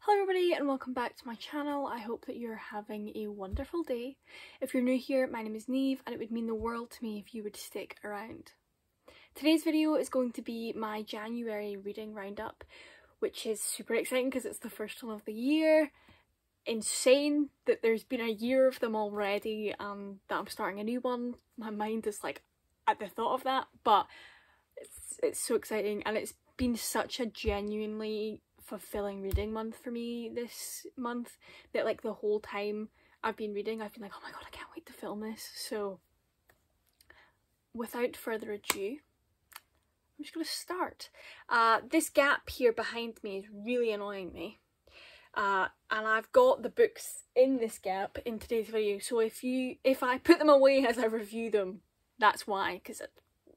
Hello everybody and welcome back to my channel. I hope that you're having a wonderful day. If you're new here, my name is Neve and it would mean the world to me if you would stick around. Today's video is going to be my January reading roundup, which is super exciting because it's the first one of the year. Insane that there's been a year of them already and that I'm starting a new one. My mind is like at the thought of that, but it's so exciting and it's been such a genuinely fulfilling reading month for me this month that like the whole time I've been reading I've been like, oh my god, I can't wait to film this. So without further ado, I'm just going to start. This gap here behind me is really annoying me, and I've got the books in this gap in today's video, so if I put them away as I review them, that's why, because it's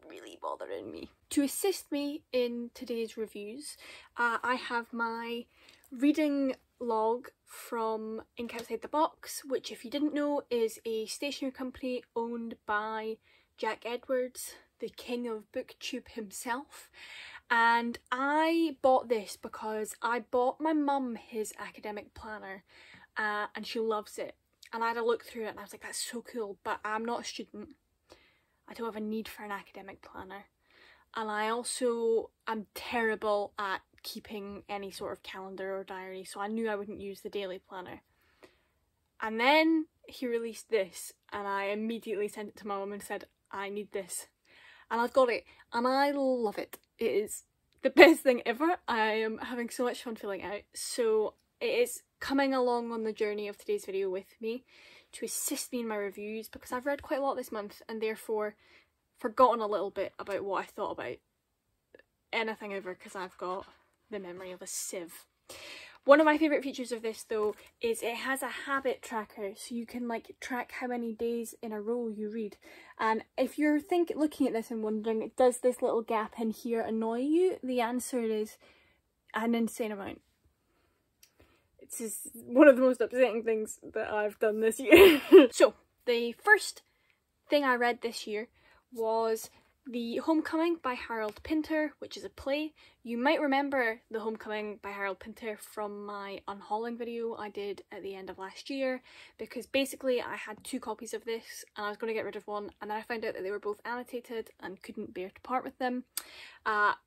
really bothering me. To assist me in today's reviews, I have my reading log from Ink Outside the Box, which, if you didn't know, is a stationery company owned by Jack Edwards, the king of booktube himself. And I bought this because I bought my mum his academic planner, and she loves it. And I had a look through it and I was like, that's so cool, but I'm not a student. I don't have a need for an academic planner. And I also am terrible at keeping any sort of calendar or diary, so I knew I wouldn't use the daily planner. And then he released this and I immediately sent it to my mum and said, I need this. And I've got it and I love it. It is the best thing ever. I am having so much fun filling it out. So it is coming along on the journey of today's video with me to assist me in my reviews, because I've read quite a lot this month and therefore forgotten a little bit about what I thought about anything ever, because I've got the memory of a sieve. One of my favourite features of this though is it has a habit tracker, so you can like track how many days in a row you read. And if you're looking at this and wondering, does this little gap in here annoy you? The answer is an insane amount. It's just one of the most upsetting things that I've done this year. So the first thing I read this year was The Homecoming by Harold Pinter, which is a play. You might remember The Homecoming by Harold Pinter from my unhauling video I did at the end of last year, because basically I had 2 copies of this and I was going to get rid of one, and then I found out that they were both annotated and couldn't bear to part with them.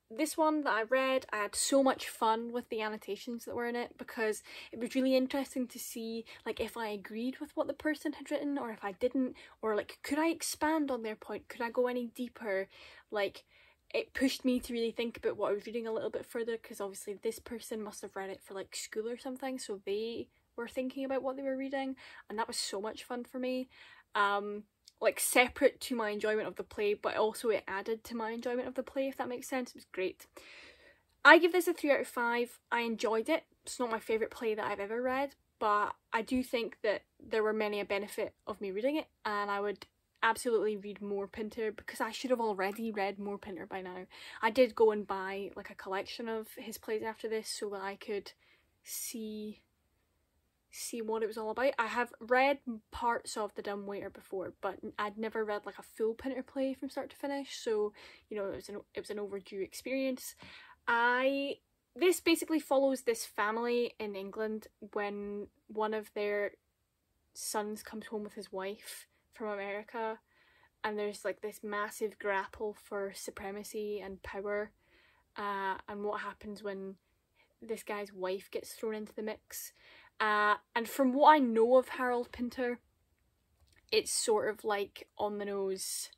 This one that I read, I had so much fun with the annotations that were in it, because it was really interesting to see like if I agreed with what the person had written or if I didn't, or like could I expand on their point, could I go any deeper. Like it pushed me to really think about what I was reading a little bit further, because obviously this person must have read it for like school or something, so they were thinking about what they were reading, and that was so much fun for me. Like separate to my enjoyment of the play, but also it added to my enjoyment of the play, if that makes sense. It was great. I give this a 3 out of 5. I enjoyed it. It's not my favourite play that I've ever read, but I do think that there were many a benefit of me reading it, and I would absolutely read more Pinter, because I should have already read more Pinter by now. I did go and buy like a collection of his plays after this so that I could see what it was all about. I have read parts of The Dumb Waiter before, but I'd never read like a full Pinter play from start to finish, so you know, it was an overdue experience. This basically follows this family in England when one of their sons comes home with his wife from America, and there's like this massive grapple for supremacy and power, and what happens when this guy's wife gets thrown into the mix. And from what I know of Harold Pinter, it's sort of like on the nose,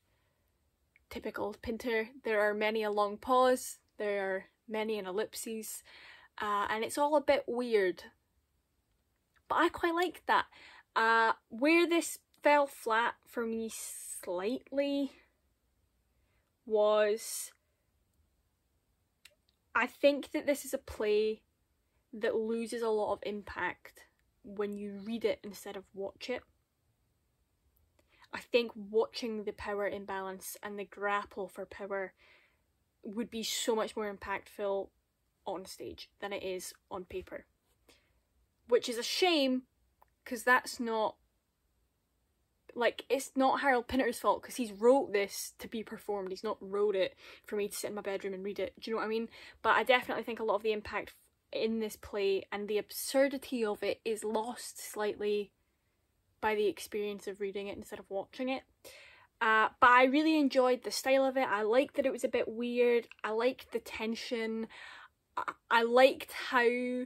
typical Pinter. There are many a long pause, there are many an ellipses, and it's all a bit weird. But I quite like that. Where this fell flat for me slightly was, I think that this is a play that loses a lot of impact when you read it instead of watch it. I think watching the power imbalance and the grapple for power would be so much more impactful on stage than it is on paper. Which is a shame, because that's not, like, it's not Harold Pinter's fault, because he's wrote this to be performed. He's not wrote it for me to sit in my bedroom and read it. Do you know what I mean? But I definitely think a lot of the impact in this play, and the absurdity of it is lost slightly by the experience of reading it instead of watching it. But I really enjoyed the style of it. I liked that it was a bit weird. I liked the tension. I liked how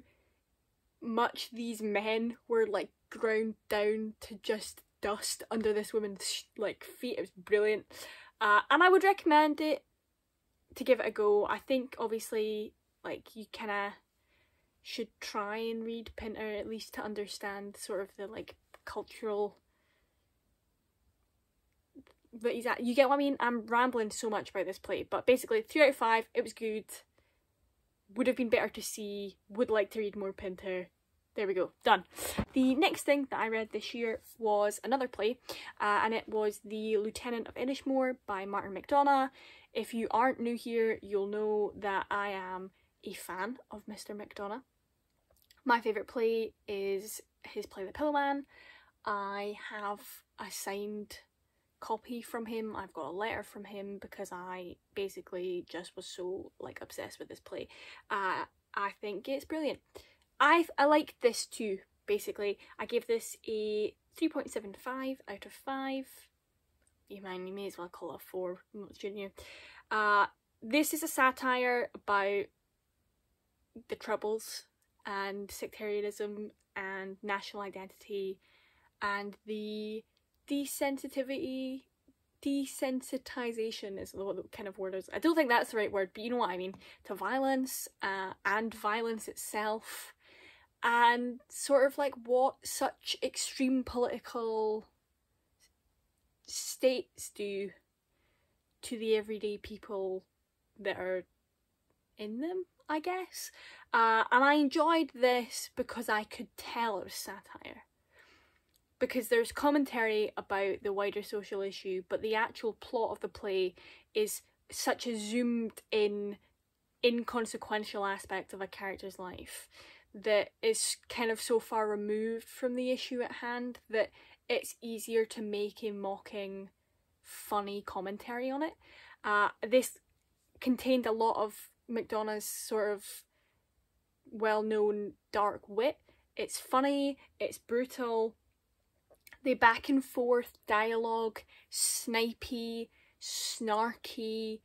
much these men were like ground down to just dust under this woman's like feet. It was brilliant. And I would recommend it to give it a go. I think obviously like you kind of should try and read Pinter at least to understand sort of the like cultural that he's at. You get what I mean? I'm rambling so much about this play, but basically 3 out of 5, it was good. Would have been better to see, would like to read more Pinter. There we go, done. The next thing that I read this year was another play, and it was The Lieutenant of Inishmore by Martin McDonagh. If you aren't new here, you'll know that I am a fan of Mr. McDonagh. My favourite play is his play The Pillowman. I have a signed copy from him. I've got a letter from him because I basically just was so like obsessed with this play. I think it's brilliant. I like this too, basically. I gave this a 3.75 out of 5. You may as well call it a 4, it's junior. This is a satire about the Troubles and sectarianism and national identity and the desensitization is the kind of word. I don't think that's the right word, but you know what I mean, to violence and violence itself, and sort of like what such extreme political states do to the everyday people that are in them, I guess. And I enjoyed this because I could tell it was satire. Because there's commentary about the wider social issue, but the actual plot of the play is such a zoomed in, inconsequential aspect of a character's life that is kind of so far removed from the issue at hand that it's easier to make a mocking, funny commentary on it. This contained a lot of McDonagh's sort of well-known dark wit. It's funny, it's brutal. The back and forth dialogue, snipey, snarky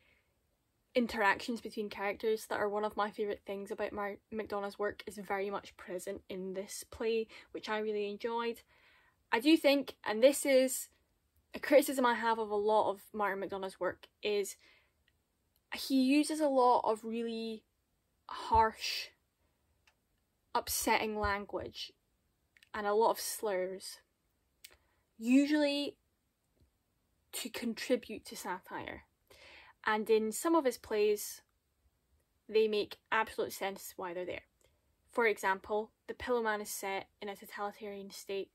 interactions between characters that are one of my favourite things about McDonagh's work is very much present in this play, which I really enjoyed. I do think, and this is a criticism I have of a lot of Martin McDonagh's work, is he uses a lot of really harsh, upsetting language and a lot of slurs, usually to contribute to satire. And in some of his plays, they make absolute sense why they're there. For example, The Pillowman is set in a totalitarian state,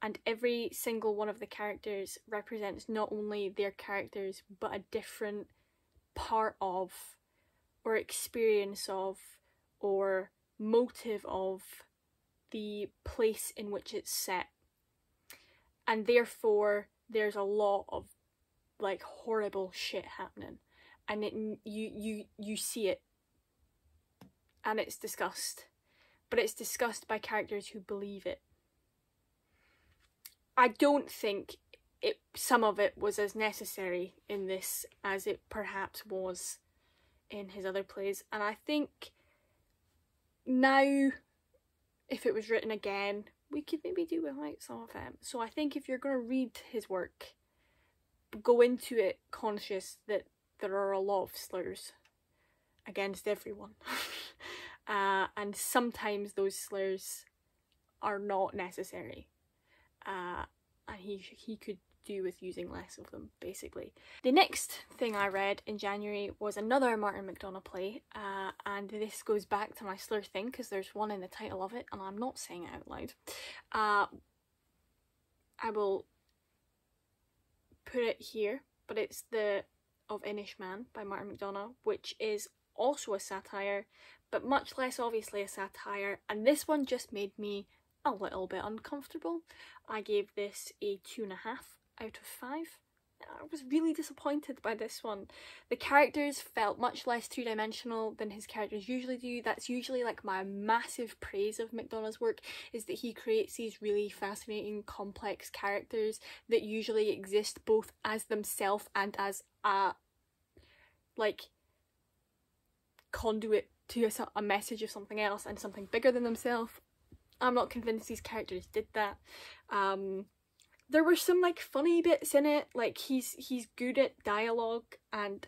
and every single one of the characters represents not only their characters, but a different part of, or experience of, or motive of the place in which it's set. And therefore, there's a lot of like horrible shit happening, and you see it, and it's discussed, but it's discussed by characters who believe it. I don't think some of it was as necessary in this as it perhaps was in his other plays, and I think now, if it was written again, we could maybe do without some of them. So I think if you're going to read his work, go into it conscious that there are a lot of slurs against everyone. And sometimes those slurs are not necessary. And he could do with using less of them, basically. The next thing I read in January was another Martin McDonagh play, and this goes back to my slur thing because there's one in the title of it and I'm not saying it out loud. I will put it here, but it's The of Inishmore by Martin McDonagh, which is also a satire, but much less obviously a satire, and this one just made me a little bit uncomfortable. I gave this a 2.5 out of 5. I was really disappointed by this one. The characters felt much less two-dimensional than his characters usually do. That's usually like my massive praise of McDonagh's work, is that he creates these really fascinating, complex characters that usually exist both as themselves and as a like conduit to a message of something else and something bigger than themselves. I'm not convinced these characters did that. There were some like funny bits in it, like he's good at dialogue and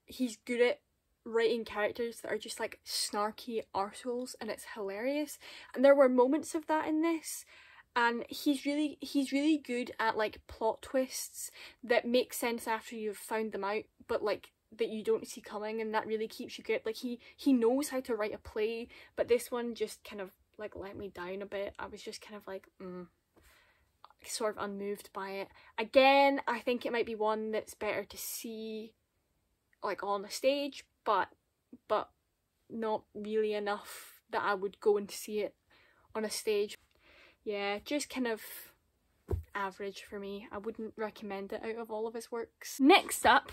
he's good at writing characters that are just like snarky arseholes, and it's hilarious. And there were moments of that in this, and he's really good at like plot twists that make sense after you've found them out, but like that you don't see coming, and that really keeps you good. Like he knows how to write a play, but this one just kind of like let me down a bit. I was just kind of like sort of unmoved by it. Again, I think it might be one that's better to see like on the stage, but not really enough that I would go and see it on a stage. Yeah, just kind of average for me. I wouldn't recommend it out of all of his works. Next up,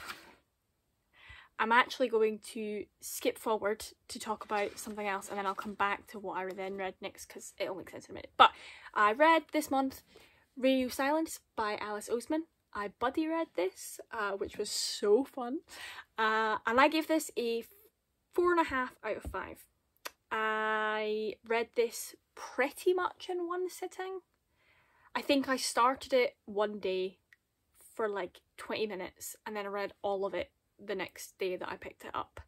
I'm actually going to skip forward to talk about something else, and then I'll come back to what I then read next because it'll make sense in a minute. But I read this month Ryu Silence by Alice Oseman. I buddy read this, which was so fun, and I gave this a 4.5 out of 5. I read this pretty much in one sitting. I think I started it one day for like 20 minutes and then I read all of it the next day that I picked it up.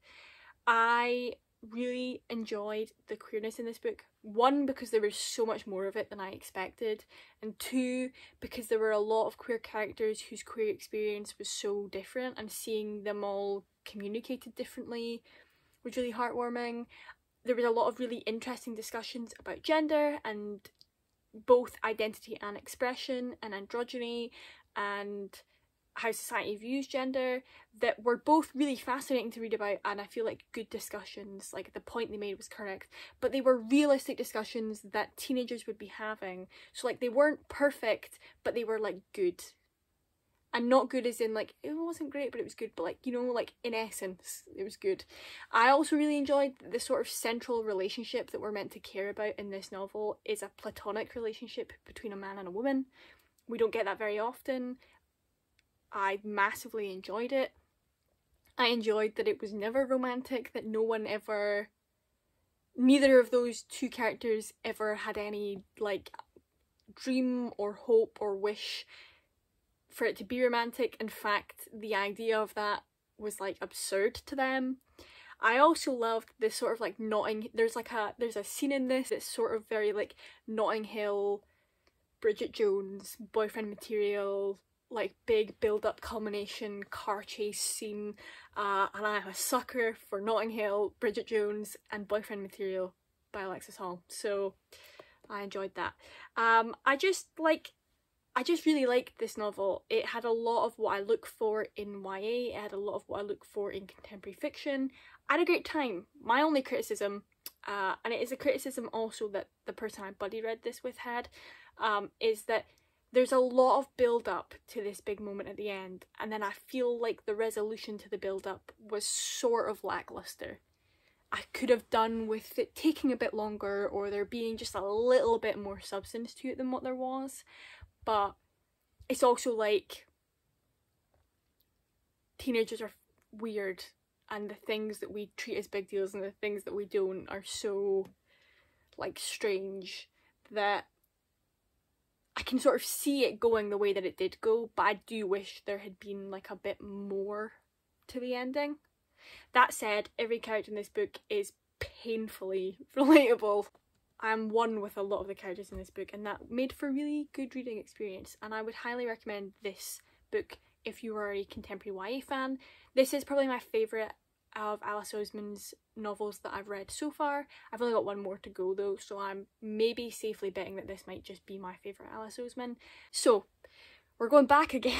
I really enjoyed the queerness in this book. 1, because there was so much more of it than I expected, and 2, because there were a lot of queer characters whose queer experience was so different, and seeing them all communicated differently was really heartwarming. There was a lot of really interesting discussions about gender and both identity and expression and androgyny and how society views gender that were both really fascinating to read about, and I feel like good discussions. Like the point they made was correct, but they were realistic discussions that teenagers would be having. So like they weren't perfect, but they were like good. And not good as in like it wasn't great but it was good, but like, you know, like in essence it was good. I also really enjoyed the sort of central relationship that we're meant to care about in this novel is a platonic relationship between a man and a woman. We don't get that very often. I massively enjoyed it. I enjoyed that it was never romantic, that neither of those two characters ever had any like dream or hope or wish for it to be romantic. In fact, the idea of that was like absurd to them. I also loved this sort of like there's a scene in this that's sort of very like Notting Hill, Bridget Jones, boyfriend material, like big build-up culmination car chase scene, and I'm a sucker for Notting Hill, Bridget Jones and boyfriend material by Alexis Hall, so I enjoyed that. I just really liked this novel. It had a lot of what I look for in YA, it had a lot of what I look for in contemporary fiction. I had a great time. My only criticism, and it is a criticism also that the person I buddy read this with had, is that there's a lot of build-up to this big moment at the end, and then I feel like the resolution to the build-up was sort of lackluster. I could have done with it taking a bit longer, or there being just a little bit more substance to it than what there was, but it's also like teenagers are weird, and the things that we treat as big deals and the things that we don't are so like strange that I can sort of see it going the way that it did go, but I do wish there had been like a bit more to the ending. That said, every character in this book is painfully relatable. I'm one with a lot of the characters in this book, and that made for a really good reading experience, and I would highly recommend this book if you are a contemporary YA fan. This is probably my favourite of Alice Oseman's novels that I've read so far. I've only got one more to go though, so I'm maybe safely betting that this might just be my favourite Alice Oseman. So we're going back again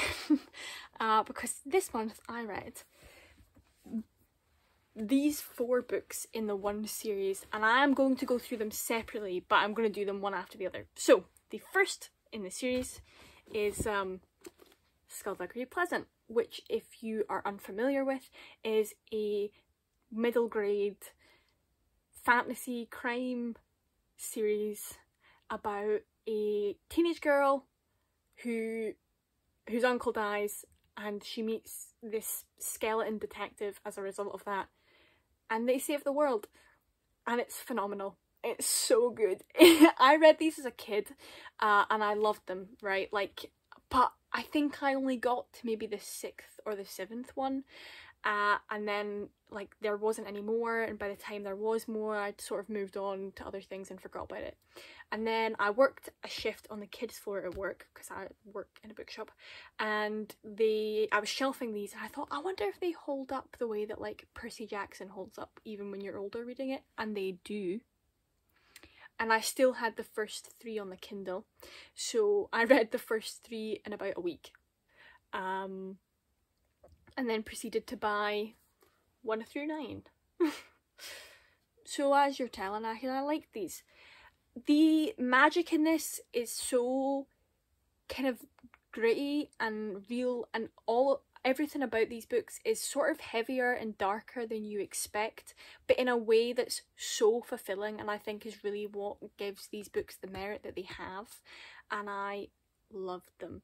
because this month I read these 4 books in the one series, and I am going to go through them separately, but I'm going to do them one after the other. So the first in the series is Skullduggery Pleasant, which, if you are unfamiliar with, is a middle grade fantasy crime series about a teenage girl whose uncle dies, and she meets this skeleton detective as a result of that, and they save the world, and it's phenomenal. It's so good. I read these as a kid, and I loved them, right? Like, but I think I only got to maybe the 6th or the 7th one, and then like there wasn't any more, and by the time there was more, I'd sort of moved on to other things and forgot about it. And then I worked a shift on the kids floor at work, because I work in a bookshop, and I was shelving these, and I thought, I wonder if they hold up the way that like Percy Jackson holds up even when you're older reading it, and they do. And I still had the first 3 on the Kindle, so I read the first 3 in about a week, and then proceeded to buy 1 through 9. So as you're telling, I like these. The magic in this is so kind of gritty and real, and everything about these books is sort of heavier and darker than you expect, but in a way that's so fulfilling, and I think is really what gives these books the merit that they have, and I loved them.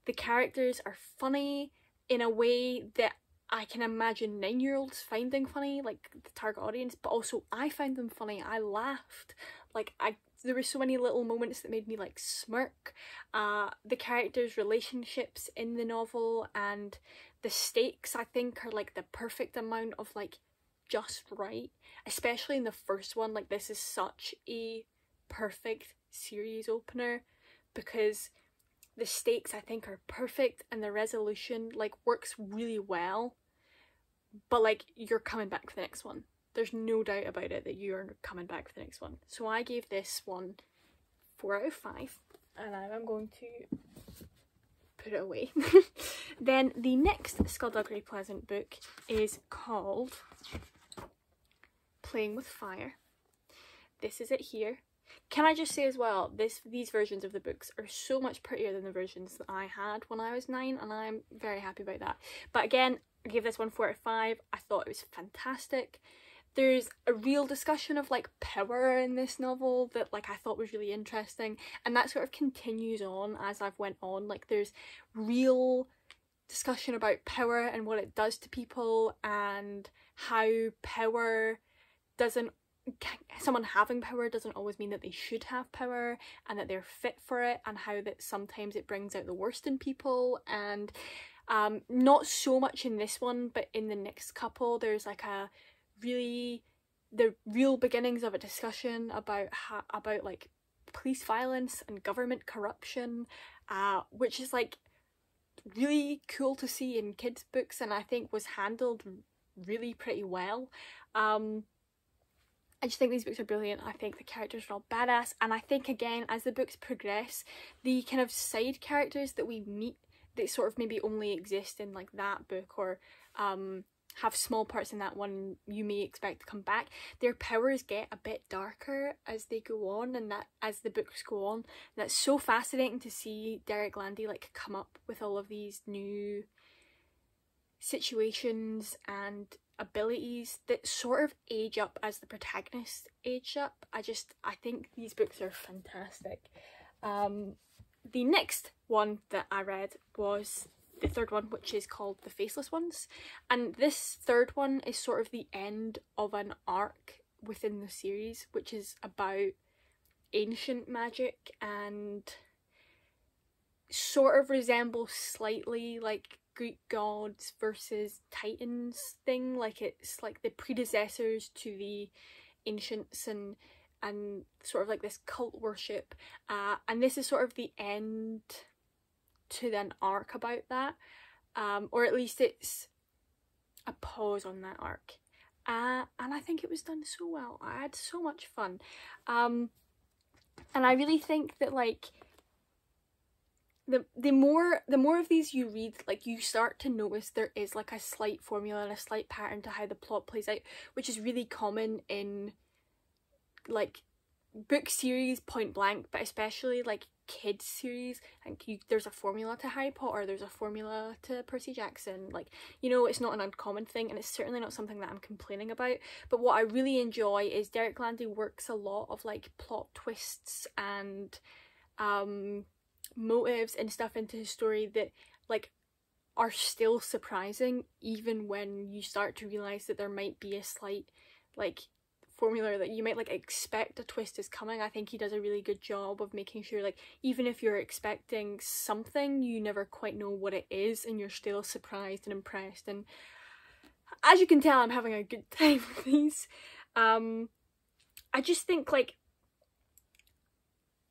The characters are funny in a way that I can imagine 9-year-olds finding funny, like the target audience, but also I found them funny. I laughed. Like, there were so many little moments that made me like smirk. The characters' relationships in the novel and the stakes, I think, are like the perfect amount of like just right, especially in the first one. Like, this is such a perfect series opener because the stakes, I think, are perfect, and the resolution like works really well, but like you're coming back for the next one. There's no doubt about it that you are coming back for the next one. So I gave this one 4 out of 5, and I'm going to put it away. Then the next Skullduggery Pleasant book is called Playing with Fire. This is it here. Can I just say as well, these versions of the books are so much prettier than the versions that I had when I was 9, and I'm very happy about that. But again, I gave this one 4 out of 5. I thought it was fantastic. There's a real discussion of like power in this novel that like I thought was really interesting, and that sort of continues on as I've went on. Like, there's real discussion about power and what it does to people, and how someone having power doesn't always mean that they should have power, and that they're fit for it, and how that sometimes it brings out the worst in people. And not so much in this one, but in the next couple there's like the real beginnings of a discussion about like police violence and government corruption, which is like really cool to see in kids' books, and I think was handled really pretty well. I just think these books are brilliant. I think the characters are all badass, and I think, again, as the books progress, the kind of side characters that we meet that sort of maybe only exist in like that book, or have small parts in that one you may expect to come back, their powers get a bit darker as they go on, and that as the books go on, that's so fascinating to see Derek Landy like come up with all of these new situations and abilities that sort of age up as the protagonists age up. I think these books are fantastic. The next one that I read was the third one, which is called The Faceless Ones, and this third one is sort of the end of an arc within the series, which is about ancient magic and sort of resembles slightly like Greek gods versus Titans thing. Like, it's like the predecessors to the ancients, and sort of like this cult worship, and this is sort of the end to an arc about that, or at least it's a pause on that arc, and I think it was done so well. I had so much fun, and I really think that like the more of these you read, like, you start to notice there is like a slight formula and a slight pattern to how the plot plays out, which is really common in like book series point blank, but especially like kids series, and there's a formula to Harry Potter, there's a formula to Percy Jackson, like, you know, it's not an uncommon thing, and it's certainly not something that I'm complaining about. But what I really enjoy is Derek Landy works a lot of like plot twists and motives and stuff into his story that like are still surprising, even when you start to realize that there might be a slight like formula that you might like expect a twist is coming. I think he does a really good job of making sure like even if you're expecting something, you never quite know what it is, and you're still surprised and impressed. And as you can tell, I'm having a good time with these. I just think like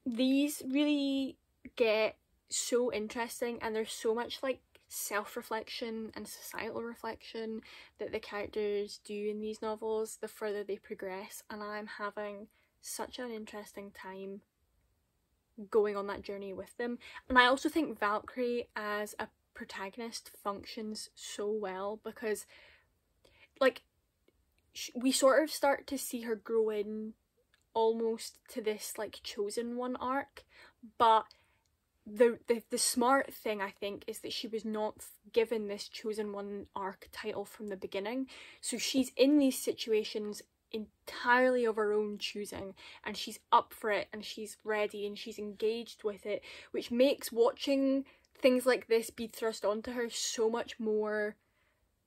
these really get so interesting, and there's so much like self-reflection and societal reflection that the characters do in these novels the further they progress, and I'm having such an interesting time going on that journey with them. And I also think Valkyrie as a protagonist functions so well, because like we sort of start to see her grow in almost to this like chosen one arc, but the smart thing I think is that she was not given this chosen one arc title from the beginning, so she's in these situations entirely of her own choosing, and she's up for it, and she's ready, and she's engaged with it, which makes watching things like this be thrust onto her so much more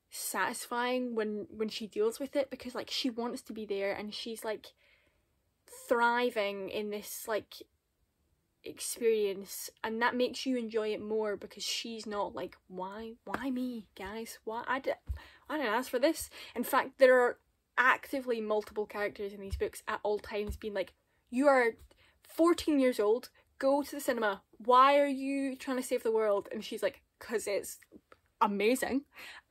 satisfying when she deals with it, because like she wants to be there, and she's like thriving in this like experience, and that makes you enjoy it more, because she's not like, why me, guys, why I didn't ask for this. In fact, there are actively multiple characters in these books at all times being like, you are 14 years old, go to the cinema, why are you trying to save the world? And she's like, because it's amazing.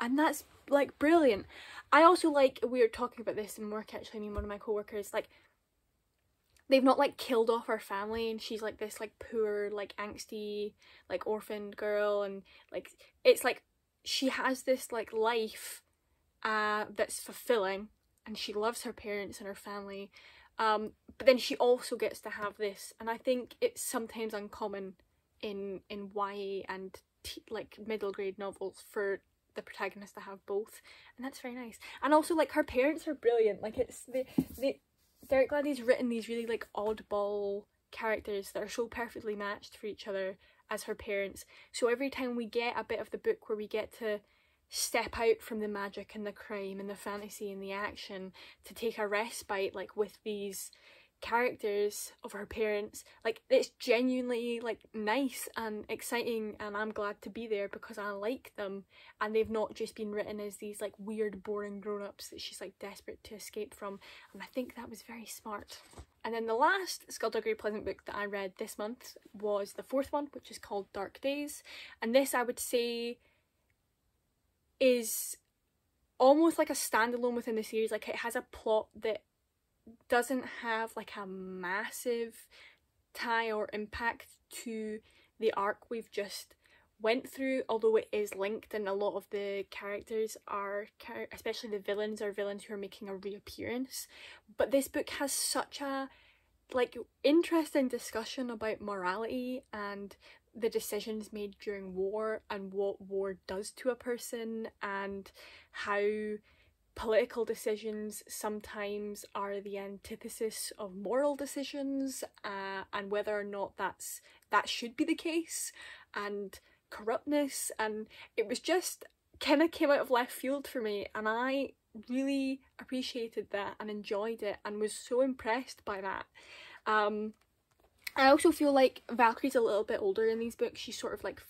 And that's like brilliant. I also like, we were talking about this in work actually, me and one of my co-workers, like they've not like killed off her family, and she's like this like poor like angsty like orphaned girl, and like it's like she has this like life that's fulfilling, and she loves her parents and her family, but then she also gets to have this, and I think it's sometimes uncommon in YA and like middle grade novels for the protagonist to have both, and that's very nice. And also like her parents are brilliant, like it's the Derek Landy's written these really like oddball characters that are so perfectly matched for each other as her parents, so every time we get a bit of the book where we get to step out from the magic and the crime and the fantasy and the action to take a respite like with these characters of her parents, like it's genuinely like nice and exciting, and I'm glad to be there because I like them, and they've not just been written as these like weird boring grown-ups that she's like desperate to escape from, and I think that was very smart. And then the last Skullduggery Pleasant book that I read this month was the fourth one, which is called Dark Days, and this I would say is almost like a standalone within the series. Like it has a plot that doesn't have like a massive tie or impact to the arc we've just went through, although it is linked, and a lot of the characters are, especially the villains, are villains who are making a reappearance. But this book has such a like interesting discussion about morality and the decisions made during war, and what war does to a person, and how political decisions sometimes are the antithesis of moral decisions, and whether or not that should be the case, and corruptness. And it was just kind of came out of left field for me, and I really appreciated that and enjoyed it and was so impressed by that. I also feel like Valkyrie's a little bit older in these books. She's sort of like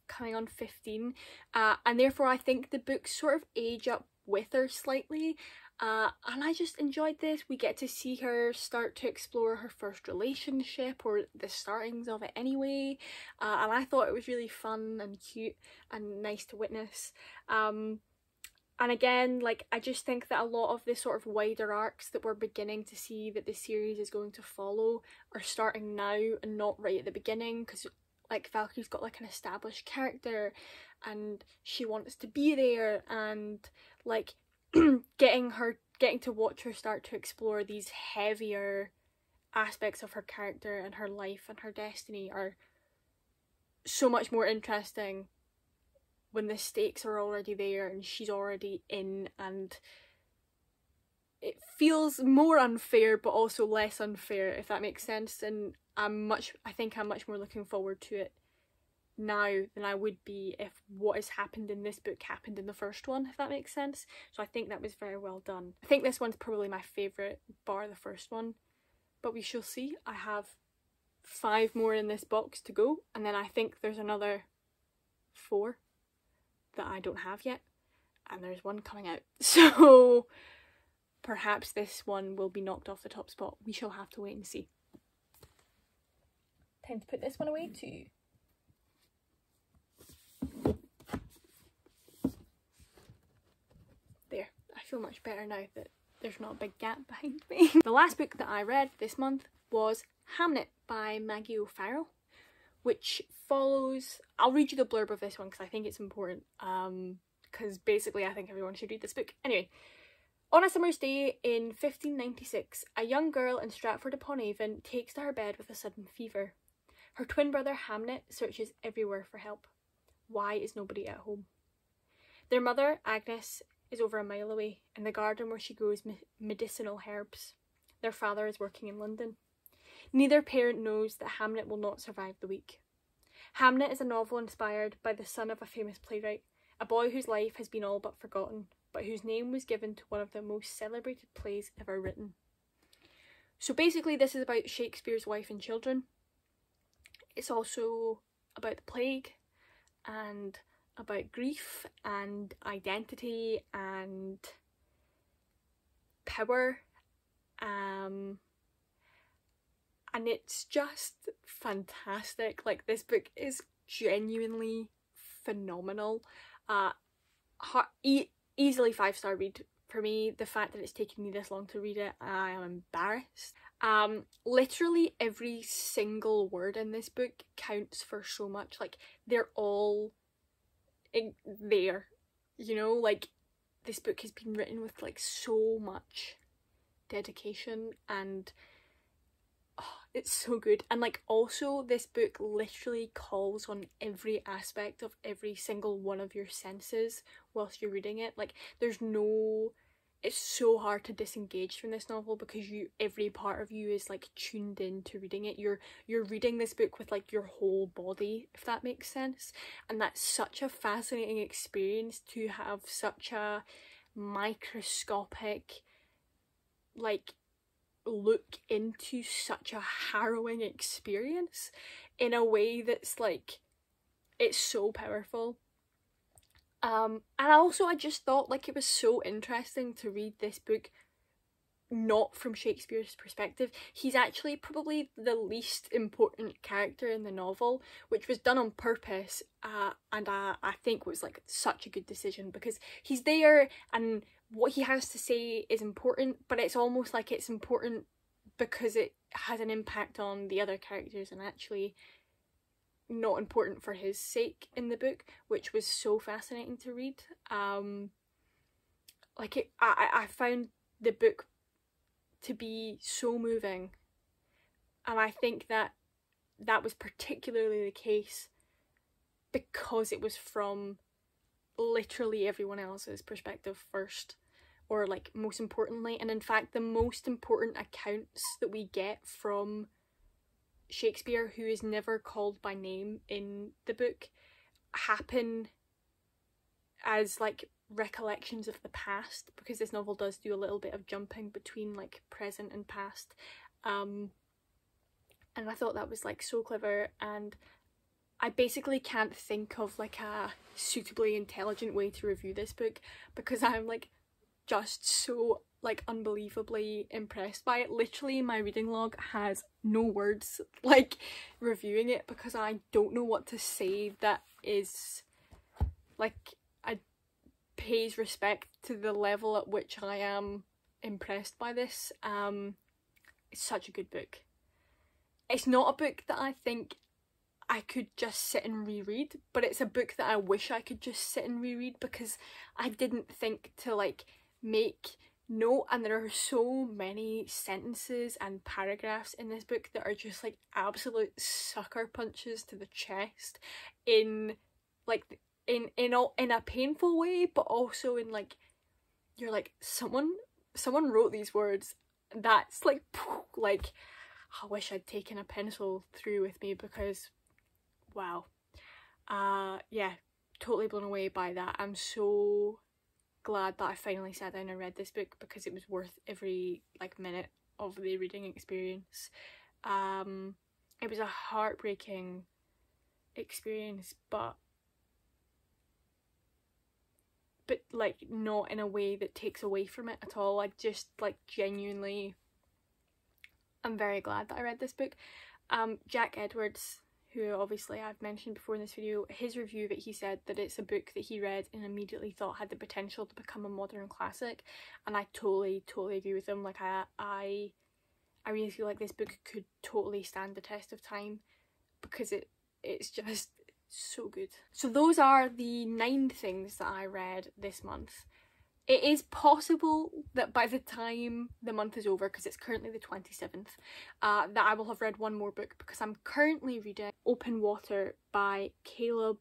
coming on 15, and therefore I think the books sort of age up with her slightly, and I just enjoyed this. We get to see her start to explore her first relationship, or the startings of it anyway, and I thought it was really fun and cute and nice to witness. And again, like, I just think that a lot of the sort of wider arcs that we're beginning to see that the series is going to follow are starting now and not right at the beginning, because like Valkyrie's got like an established character and she wants to be there, and like getting to watch her start to explore these heavier aspects of her character and her life and her destiny are so much more interesting when the stakes are already there and she's already in, and it feels more unfair but also less unfair, if that makes sense. And I think I'm much more looking forward to it now than I would be if what has happened in this book happened in the first one, if that makes sense. So I think that was very well done. I think this one's probably my favourite, bar the first one, but we shall see. I have 5 more in this box to go, and then I think there's another 4 that I don't have yet, and there's one coming out, so perhaps this one will be knocked off the top spot. We shall have to wait and see. Time to put this one away too. There, I feel much better now that there's not a big gap behind me. The last book that I read this month was Hamlet by Maggie O'Farrell, which follows... I'll read you the blurb of this one because I think it's important, because basically I think everyone should read this book. Anyway, on a summer's day in 1596, a young girl in Stratford-upon-Avon takes to her bed with a sudden fever. Her twin brother Hamlet searches everywhere for help. Why is nobody at home? Their mother, Agnes, is over a mile away in the garden where she grows medicinal herbs. Their father is working in London. Neither parent knows that Hamlet will not survive the week. Hamlet is a novel inspired by the son of a famous playwright, a boy whose life has been all but forgotten, but whose name was given to one of the most celebrated plays ever written. So basically this is about Shakespeare's wife and children. It's also about the plague and about grief and identity and power, and it's just fantastic. Like, this book is genuinely phenomenal. Easily 5-star read for me. The fact that it's taken me this long to read it, I am embarrassed. Literally every single word in this book counts for so much. Like, they're all there, you know, like, this book has been written with like so much dedication, and it's so good. And like, also this book literally calls on every aspect of every single one of your senses whilst you're reading it. Like, it's so hard to disengage from this novel because every part of you is like tuned in to reading it. You're reading this book with like your whole body, if that makes sense. And that's such a fascinating experience, to have such a microscopic like look into such a harrowing experience in a way that's like, it's so powerful. And I just thought like it was so interesting to read this book not from Shakespeare's perspective. He's actually probably the least important character in the novel, which was done on purpose, and I think was like such a good decision, because he's there and what he has to say is important, but it's almost like it's important because it has an impact on the other characters and actually not important for his sake in the book, which was so fascinating to read. I found the book to be so moving, and I think that was particularly the case because it was from literally everyone else's perspective first, or like most importantly. And in fact, the most important accounts that we get from Shakespeare, who is never called by name in the book, happen as like recollections of the past, because this novel does do a little bit of jumping between like present and past, and I thought that was like so clever. And I basically can't think of like a suitably intelligent way to review this book, because I'm like just so like unbelievably impressed by it. Literally my reading log has no words like reviewing it, because I don't know what to say that is like pays respect to the level at which I am impressed by this. It's such a good book. It's not a book that I think I could just sit and reread, but it's a book that I wish I could just sit and reread, because I didn't think to like make note, and there are so many sentences and paragraphs in this book that are just like absolute sucker punches to the chest in like in a painful way, but also in like, you're like, someone wrote these words. That's like I wish I'd taken a pencil through with me, because wow. Yeah, totally blown away by that. I'm so glad that I finally sat down and read this book, because it was worth every like minute of the reading experience. It was a heartbreaking experience, but like not in a way that takes away from it at all. Like just like genuinely, I'm very glad that I read this book. Jack Edwards, who obviously I've mentioned before in this video, his review that he said that it's a book that he read and immediately thought had the potential to become a modern classic, and I totally agree with him. Like I really feel like this book could totally stand the test of time, because it's just so good. So those are the 9 things that I read this month. It is possible that by the time the month is over, because it's currently the 27th, that I will have read one more book, because I'm currently reading Open Water by Caleb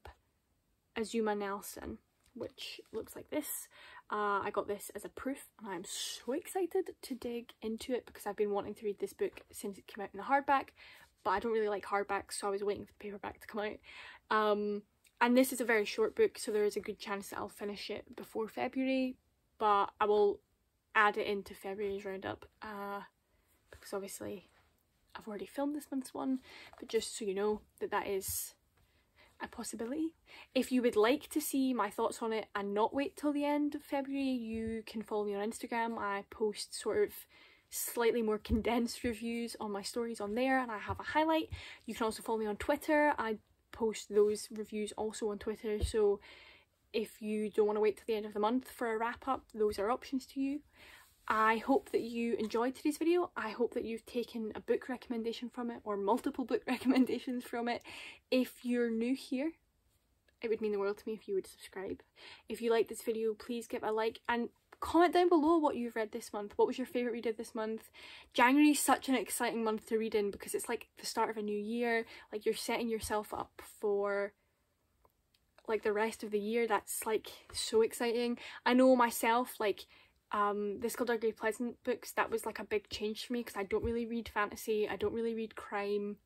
Azuma Nelson, which looks like this. I got this as a proof, and I'm so excited to dig into it, because I've been wanting to read this book since it came out in the hardback, but I don't really like hardbacks, so I was waiting for the paperback to come out. And this is a very short book, so there is a good chance that I'll finish it before February, but I will add it into February's roundup, because obviously I've already filmed this month's one, but just so you know that is a possibility. If you would like to see my thoughts on it and not wait till the end of February, you can follow me on Instagram. I post sort of slightly more condensed reviews on my stories on there, and I have a highlight. You can also follow me on Twitter. I post those reviews also on Twitter, so if you don't want to wait till the end of the month for a wrap up, those are options to you. I hope that you enjoyed today's video. I hope that you've taken a book recommendation from it, or multiple book recommendations from it. If you're new here, it would mean the world to me if you would subscribe. If you like this video, please give it a like, and comment down below what you've read this month. What was your favourite read of this month? January is such an exciting month to read in, because it's like the start of a new year. Like, you're setting yourself up for like the rest of the year. That's like so exciting. I know myself, like the Skullduggery Pleasant books, that was like a big change for me, because I don't really read fantasy, I don't really read crime,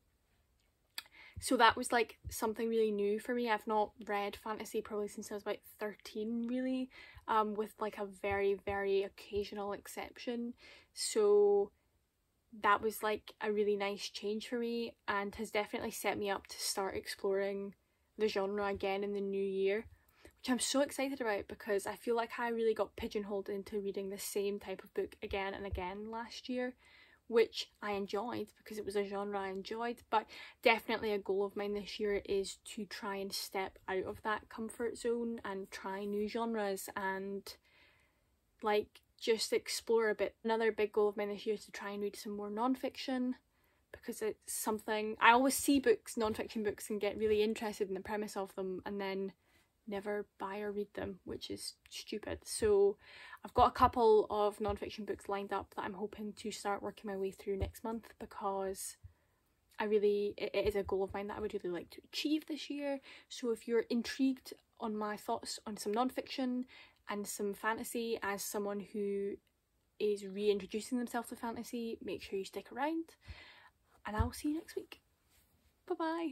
so that was like something really new for me. I've not read fantasy probably since I was about 13 really, with like a very occasional exception, so that was like a really nice change for me, and has definitely set me up to start exploring the genre again in the new year, which I'm so excited about, because I feel like I really got pigeonholed into reading the same type of book again and again last year, which I enjoyed because it was a genre I enjoyed, but definitely a goal of mine this year is to try and step out of that comfort zone and try new genres and like just explore a bit. Another big goal of mine this year is to try and read some more non-fiction, because it's something I always see books, non-fiction books, and get really interested in the premise of them and then never buy or read them, which is stupid. So I've got a couple of non-fiction books lined up that I'm hoping to start working my way through next month, because it is a goal of mine that I would really like to achieve this year. So if you're intrigued on my thoughts on some non-fiction and some fantasy, as someone who is reintroducing themselves to fantasy, make sure you stick around. And I'll see you next week. Bye bye.